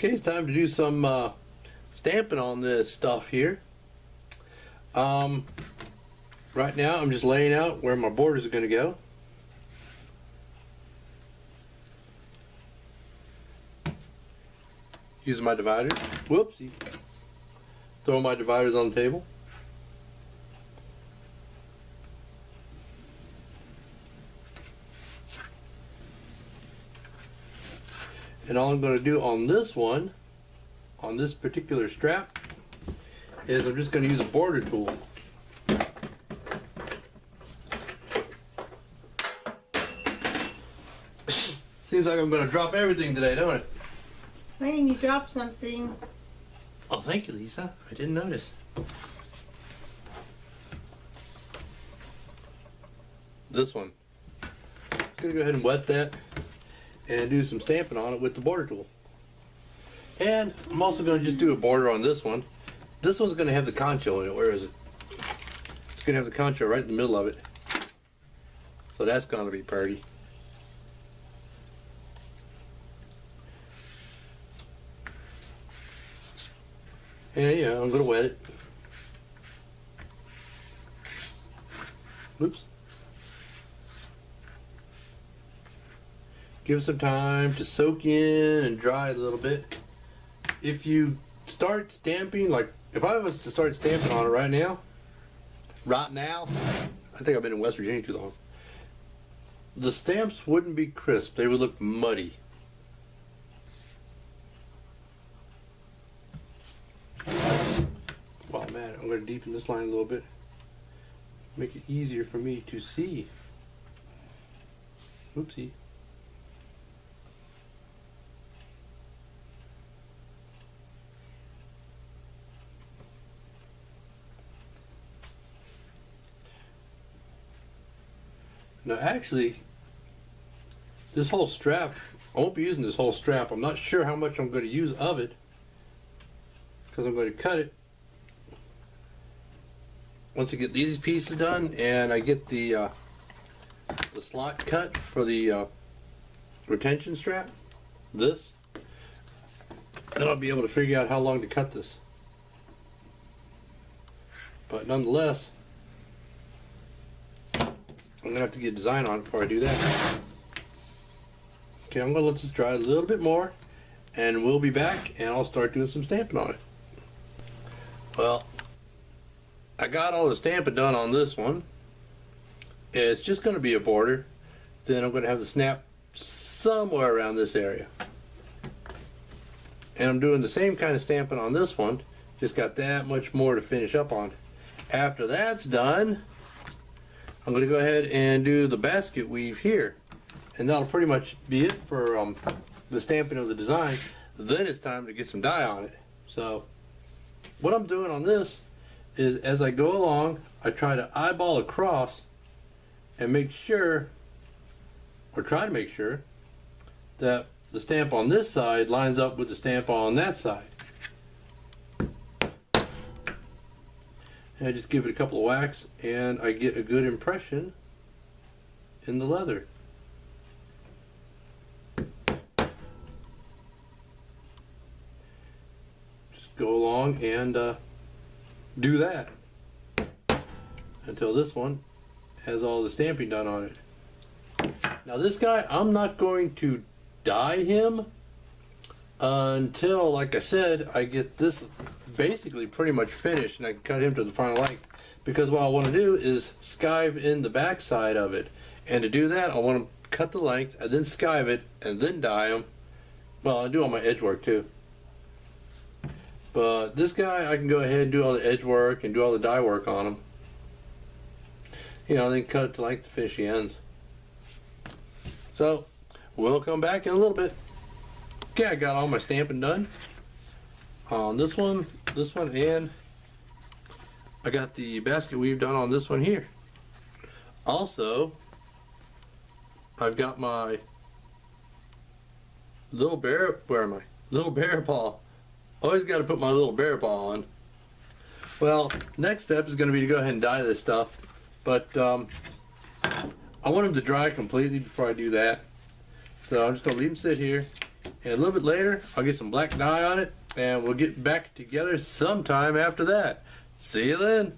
Okay, it's time to do some stamping on this stuff here. Right now I'm just laying out where my borders are going to go. Using my dividers. Whoopsie. Throw my dividers on the table. And all I'm going to do on this one, on this particular strap, is I'm just going to use a border tool. Seems like I'm going to drop everything today, don't it? Wayne, you dropped something. Oh, thank you, Lisa. I didn't notice. This one. Just going to go ahead and wet that and do some stamping on it with the border tool. And I'm also going to just do a border on this one. This one's going to have the concho in it. Where is it? It's going to have the concho right in the middle of it. So that's going to be pretty. And yeah, I'm going to wet it. Oops. Give it some time to soak in and dry a little bit. If you start stamping, like if I was to start stamping on it right now, I think I've been in West Virginia too long, the stamps wouldn't be crisp. They would look muddy. Well, man, I'm going to deepen this line a little bit. Make it easier for me to see. Oopsie. Now actually, this whole strap, I won't be using this whole strap. I'm not sure how much I'm going to use of it, because I'm going to cut it once I get these pieces done and I get the slot cut for the retention strap, then I'll be able to figure out how long to cut this. But nonetheless, I'm going to have to get a design on it before I do that. Okay, I'm going to let this dry a little bit more and we'll be back and I'll start doing some stamping on it. Well, I got all the stamping done on this one. It's just going to be a border. Then I'm going to have the snap somewhere around this area. And I'm doing the same kind of stamping on this one, just got that much more to finish up on. After that's done, I'm going to go ahead and do the basket weave here, and that'll pretty much be it for the stamping of the design. Then it's time to get some dye on it. So what I'm doing on this is, as I go along, I try to eyeball across and make sure, or try to make sure, that the stamp on this side lines up with the stamp on that side. And I just give it a couple of whacks and I get a good impression in the leather. Just go along and do that until this one has all the stamping done on it. Now this guy, I'm not going to dye him until, like I said, I get this basically pretty much finished and I can cut him to the final length, because what I want to do is skive in the back side of it, and to do that I want to cut the length and then skive it and then dye him. Well, I do all my edge work too, but this guy I can go ahead and do all the edge work and do all the dye work on him, you know, and then cut it to length to finish the ends. So we'll come back in a little bit. Okay, I got all my stamping done on this one, and I got the basket weave done on this one here. Also, I've got my little bear, where am I? Little bear paw. Always got to put my little bear paw on. Well, next step is going to be to go ahead and dye this stuff, but I want them to dry completely before I do that. So I'm just going to leave them sit here And a little bit later, I'll get some black dye on it, and we'll get back together sometime after that. See you then.